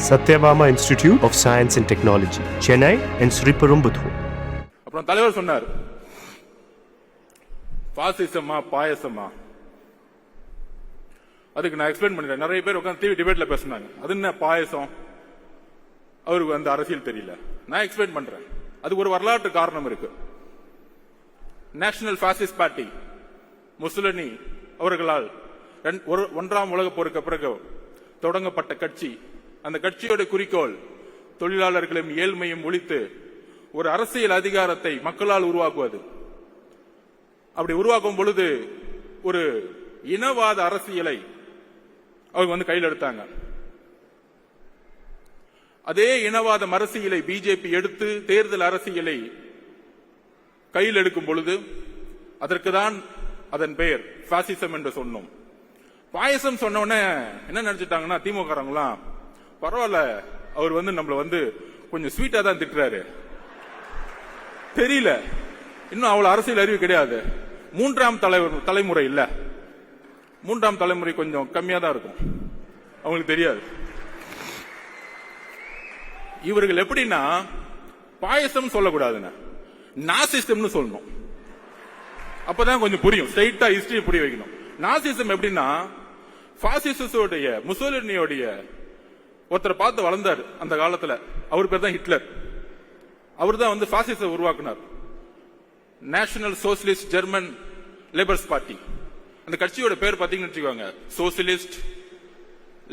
Satyabama Institute of Science and Technology, Chennai and Sriperumbudur. அப்புறம் தலைவர் சொன்னார், பாசிசமா பாயசமா? அதுக்கு நான் எக்ஸ்பிளைன் பண்ணிட்டேன். நிறைய பேர் உட்காந்து டிவி டிபேட்ல பேசினாங்க, அது என்ன பாயசம், அவருக்கு அந்த அரசியல் தெரியல. நான் எக்ஸ்பிளைன் பண்றேன். அதுக்கு ஒரு வரலாற்று காரணம் இருக்கு. நேஷனல் பாசிஸ்ட் பார்ட்டி முசோலினி அவர்களால் ஒன்றாம் உலக போருக்கு பிறகு தொடங்கப்பட்ட கட்சி. அந்த கட்சியோட குறிக்கோள் தொழிலாளர்களையும் ஏழ்மையும் ஒழித்து ஒரு அரசியல் அதிகாரத்தை மக்களால் உருவாக்குவது. அப்படி உருவாக்கும் பொழுது ஒரு இனவாத அரசியலை அவங்க கையில் எடுத்தாங்க. அதே இனவாத அரசியலை பிஜேபி எடுத்து தேர்தல் அரசியலை கையில் எடுக்கும் பொழுது அதற்கு தான் அதன் பெயர் பாசிசம் என்று சொன்னோம். பாயசம் சொன்ன உடனே என்ன நினைச்சிட்டாங்கன்னா, திமுகலாம் பரவாயில்ல, அவர் நம்மள கொஞ்சம் ஸ்வீட்டா தான் திட்டுறாரு, தெரியல, இன்னும் அவ்வளவு அரசியல் அறிவு கிடையாது, மூன்றாம் தலைமுறை இல்ல, மூன்றாம் தலைமுறை கொஞ்சம் கம்மியா தான் இருக்கும், அவங்களுக்கு தெரியாது. இவர்கள் எப்படின்னா பாயசம் சொல்லக்கூடாதுன்னு நாசிசம்னு சொல்லணும். அப்பதான் கொஞ்சம் புரியும். ஸ்ட்ரைட்டா ஹிஸ்டரி புரிய வைக்கணும். நாசிசம் எப்படின்னா, பாசிசோடைய முசோலினியோடைய ஒருத்தரை பார்த்து வளர்ந்தார் அந்த காலத்துல. அவர் பேர் தான் ஹிட்லர். அவர் தான் பாசிச உருவாக்குனார். National socialist German labours party. அந்த கட்சியோட பேர் பாத்தீங்கன்னு வச்சுக்கோங்க, சோசியலிஸ்ட்,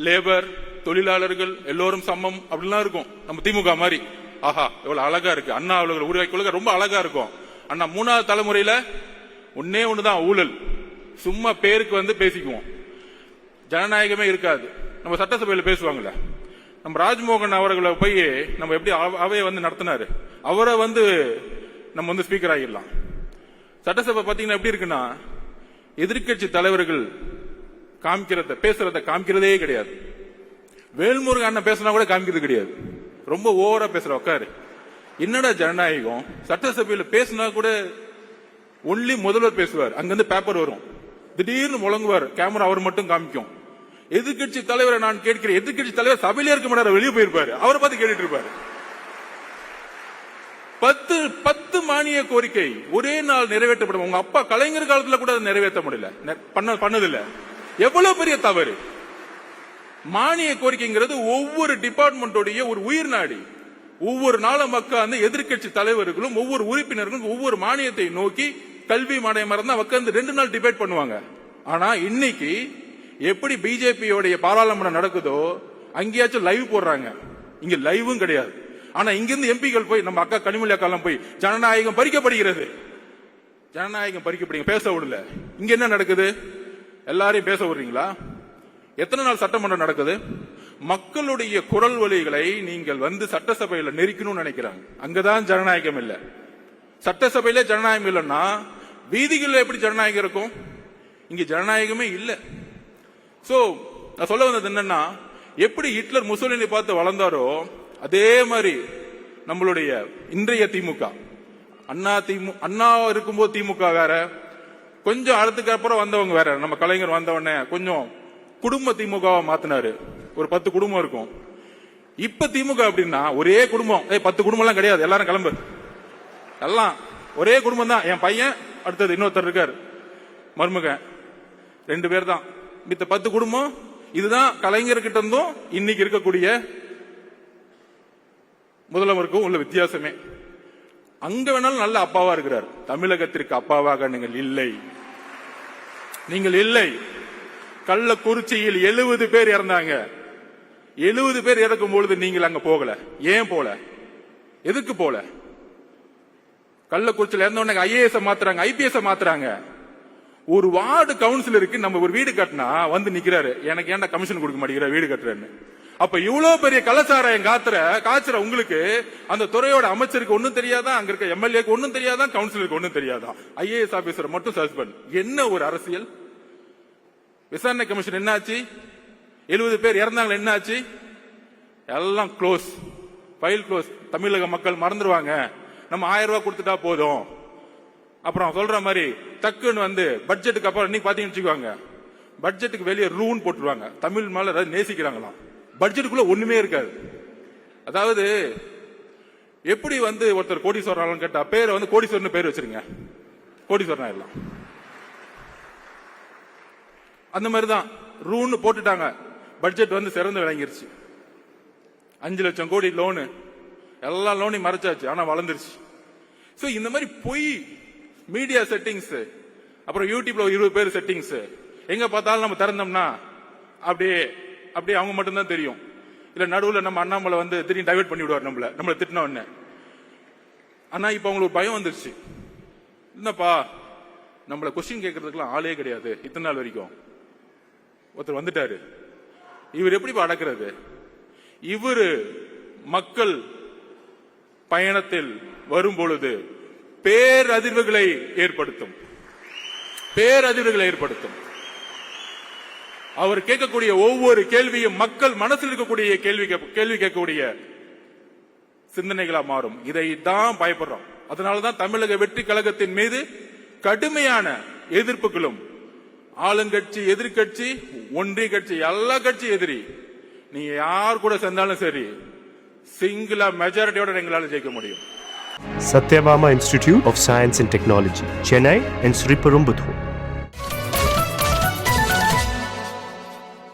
லேபர், தொழிலாளர்கள் எல்லோரும் சமம் அப்படிலாம் இருக்கும். நம்ம திமுக மாதிரி. ஆஹா, எவ்வளவு அழகா இருக்கு. அண்ணா அவர்கள் உருவாக்கி ரொம்ப அழகா இருக்கும். அண்ணா மூணாவது தலைமுறையில ஒன்னே ஒண்ணுதான் ஊழல். சும்மா பேருக்கு பேசிக்குவோம், ஜனநாயகமே இருக்காது. நம்ம சட்டசபையில பேசுவாங்கல்ல, நம்ம ராஜ்மோகன் அவர்களை போய் நம்ம எப்படி அவையை நடத்தினாரு, அவரை நம்ம ஸ்பீக்கர் ஆகிடலாம். சட்டசபை பாத்தீங்கன்னா எப்படி இருக்குன்னா, எதிர்கட்சி தலைவர்கள் பேசுறத காமிக்கிறதே கிடையாது. வேல்முருகன் அண்ணன் பேசினா கூட காமிக்கிறது கிடையாது. ரொம்ப ஓவரா பேசுற உட்காரு. என்னடா ஜனநாயகம்? சட்டசபையில பேசினா கூட ஒன்லி முதல்வர் பேசுவார், அங்கிருந்து பேப்பர் வரும், திடீர்னு முழங்குவார், கேமரா அவர் மட்டும் காமிக்கும். எதிர்கட்சி தலைவரை நான் கேட்கிறேன், எதிர்கட்சி தலைவர் சபையில இருக்க மாட்டாரு, வெளியே போயிருப்பாரு, அவரை பார்த்து கேட்டுட்டு இருப்பாரு. 10 மானிய கோரிக்கை ஒரே நாள் நிறைவேற்றப்படும். உங்க அப்பா கலைஞர் காலத்துல கூட அதை நிறைவேற்ற முடியல, பண்ணதில்ல. எவ்வளவு பெரிய தவறு! மானிய கோரிக்கைங்கிறது ஒவ்வொரு டிபார்ட்மெண்டோடைய ஒரு உயிர் நாடி. ஒவ்வொரு நாளும் மக்கள் எதிர்கட்சி தலைவர்களும் ஒவ்வொரு உறுப்பினர்களும் ஒவ்வொரு மானியத்தை நோக்கி கல்வி மானியம் மறந்தா உட்கார்ந்து 2 நாள் டிபேட் பண்ணுவாங்க. ஆனா இன்னைக்கு எப்படி பிஜேபியோடைய பாராளுமன்றம் நடக்குதோ அங்கேயாச்சும் லைவ் போடுறாங்க, இங்க லைவும் கிடையாது. ஆனா இங்கிருந்து எம்பிகள் போய், நம்ம அக்கா கனிமொழி அக்காலாம் போய், ஜனநாயகம் பறிக்கப்படுகிறது, ஜனநாயகம் பறிக்கப்படுங்க, பேச விடல. இங்க என்ன நடக்குது? எல்லாரையும் பேச விடுறீங்களா? எத்தனை நாள் சட்டமன்றம் நடக்குது? மக்களுடைய குரல் வலிகளை நீங்கள் சட்டசபையில நெருக்கணும்னு நினைக்கிறாங்க. அங்கதான் ஜனநாயகம் இல்ல. சட்டசபையில ஜனநாயகம் இல்லைன்னா வீதிகளில் எப்படி ஜனநாயகம் இருக்கும்? இங்க ஜனநாயகமே இல்ல. சோ நான் சொல்ல வந்தது என்னன்னா, எப்படி ஹிட்லர் முசோலினி பார்த்து வளர்ந்தாரோ அதே மாதிரி நம்மளுடைய இன்றைய திமுக, அண்ணா இருக்கும்போது திமுக வேற, கொஞ்சம் அடுத்துக்கு அப்புறம் வந்தவங்க வேற. நம்ம கலைஞர் வந்தவொடனே கொஞ்சம் குடும்ப திமுகவா மாத்தினாரு, ஒரு 10 குடும்பம் இருக்கும். இப்ப திமுக அப்படின்னா ஒரே குடும்பம், 10 குடும்பம் எல்லாம் கிடையாது, எல்லாரும் கிளம்பு, எல்லாம் ஒரே குடும்பம் தான். என் பையன், அடுத்தது இன்னொருத்தர் இருக்காரு, மருமகன், 2 பேர் தான். மித்த 10 குடும்பம். இதுதான் கலைஞர்கிட்ட இருந்தும் இன்னைக்கு இருக்கக்கூடிய முதல்வருக்கும் உள்ள வித்தியாசமே. அங்க வேணாலும் நல்ல அப்பாவா இருக்கிறார். தமிழகத்திற்கு அப்பாவாக நீங்கள் இல்லை, நீங்கள் இல்லை. கள்ளக்குறிச்சியில் 70 பேர் இறந்தாங்க. 70 பேர் இறக்கும் பொழுது நீங்கள் அங்க போகல. ஏன் போல? எதுக்கு போல? கள்ளக்குறிச்சியில் இறந்தவன ஐஏஎஸ் மாத்துறாங்க, ஐபிஎஸ் மாத்துறாங்க. ஒரு வார்டு கவுன்சிலருக்கு நம்ம ஒரு வீடு கட்டினா நிக்கிறாரு, எனக்கு ஏன்டா கமிஷன் கொடுக்க மாட்டேங்கிற வீடு கட்டுறேன்னு. அப்ப இவ்வளவு பெரிய கள்ளச்சாராயம் காய்ச்சற உங்களுக்கு அந்த துறையோட அமைச்சருக்கு ஒன்னும் தெரியாதான், அங்க இருக்க எம்எல்ஏக்கு ஒன்னும் தெரியாதான், கவுன்சிலருக்கு ஒன்னும் தெரியாதான், ஐஏஎஸ் ஆபீசர் மட்டும் சஸ்பெண்ட். என்ன ஒரு அரசியல்? விசாரணை கமிஷன் என்னாச்சு? 70 பேர் இறந்தாங்க, என்னாச்சு? எல்லாம் க்ளோஸ், ஃபைல் க்ளோஸ். தமிழக மக்கள் மறந்துடுவாங்க, நம்ம 1000 ரூபாய் கொடுத்துட்டா போதும். அப்புறம் சொல்ற மாதிரி டக்குன்னு பட்ஜெட்டுக்கு அப்புறம் இன்னைக்கு பாத்தீங்கன்னு வச்சுக்குவாங்க, பட்ஜெட்டுக்கு வெளியே ரூன் போட்டுருவாங்க. தமிழ் மேல நேசிக்கிறாங்களாம். பட்ஜெட்டுக்குள்ள ஒண்ணுமே இருக்காது. அதாவது எப்படி வந்து ஒருத்தர் கோடீஸ்வரன் கேட்டா பேரை வந்து கோடீஸ்வரன் பேர் வச்சிருங்க, கோடீஸ்வரன் எல்லாம் அந்த மாதிரிதான் ரூன்னு போட்டுட்டாங்க. பட்ஜெட் வந்து சிறந்து விளங்கிருச்சு. 5 லட்சம் கோடி லோனு, எல்லா லோனையும் மறைச்சாச்சு, ஆனா வளர்ந்துருச்சு. சோ இந்த மாதிரி பொய் மீடியா செட்டிங்ஸ், அப்புறம் யூடியூப்ல 20 பேர் செட்டிங்ஸ், எங்க பார்த்தாலும் நம்ம திறந்தோம்னா அப்படியே அப்படியே அவங்க மட்டும்தான் தெரியும். இல்ல நடுவுல நம்ம அண்ணாமலை வந்து திடீர்னு டைவர்ட் பண்ணி விடுவார் நம்மள திட்டின உடனே. ஆனா இப்ப அவங்களுக்கு பயம் வந்துருச்சு. என்னப்பா நம்மள கொஸ்டின் கேட்கறதுக்குலாம் ஆளே கிடையாது, இத்தனை நாள் வரைக்கும் ஒருத்தர் வந்துட்டாரு, இவர் எப்படி அடக்கிறது? இவரு மக்கள் பயணத்தில் வரும் பொழுது பேரதிர்வுகளை ஏற்படுத்தும். அவர் கேட்கக்கூடிய ஒவ்வொரு கேள்வியும் மக்கள் மனசில் இருக்கக்கூடிய கேள்வி கேட்கக்கூடிய சிந்தனைகளா மாறும். இதை தான் பயப்படுறோம். அதனாலதான் தமிழக வெற்றி கழகத்தின் மீது கடுமையான எதிர்ப்புகளும், ஆளுங்கட்சி, எதிர்கட்சி, ஒன்றிய கட்சி, எல்லா கட்சி எதிரி. நீங்க யார் கூட சேர்ந்தாலும் சரி, சிங்கிளா மெஜாரிட்டியோட எங்களால ஜெயிக்க முடியும். Satyabama Institute of Science and Technology, Chennai and Sriperumbudur.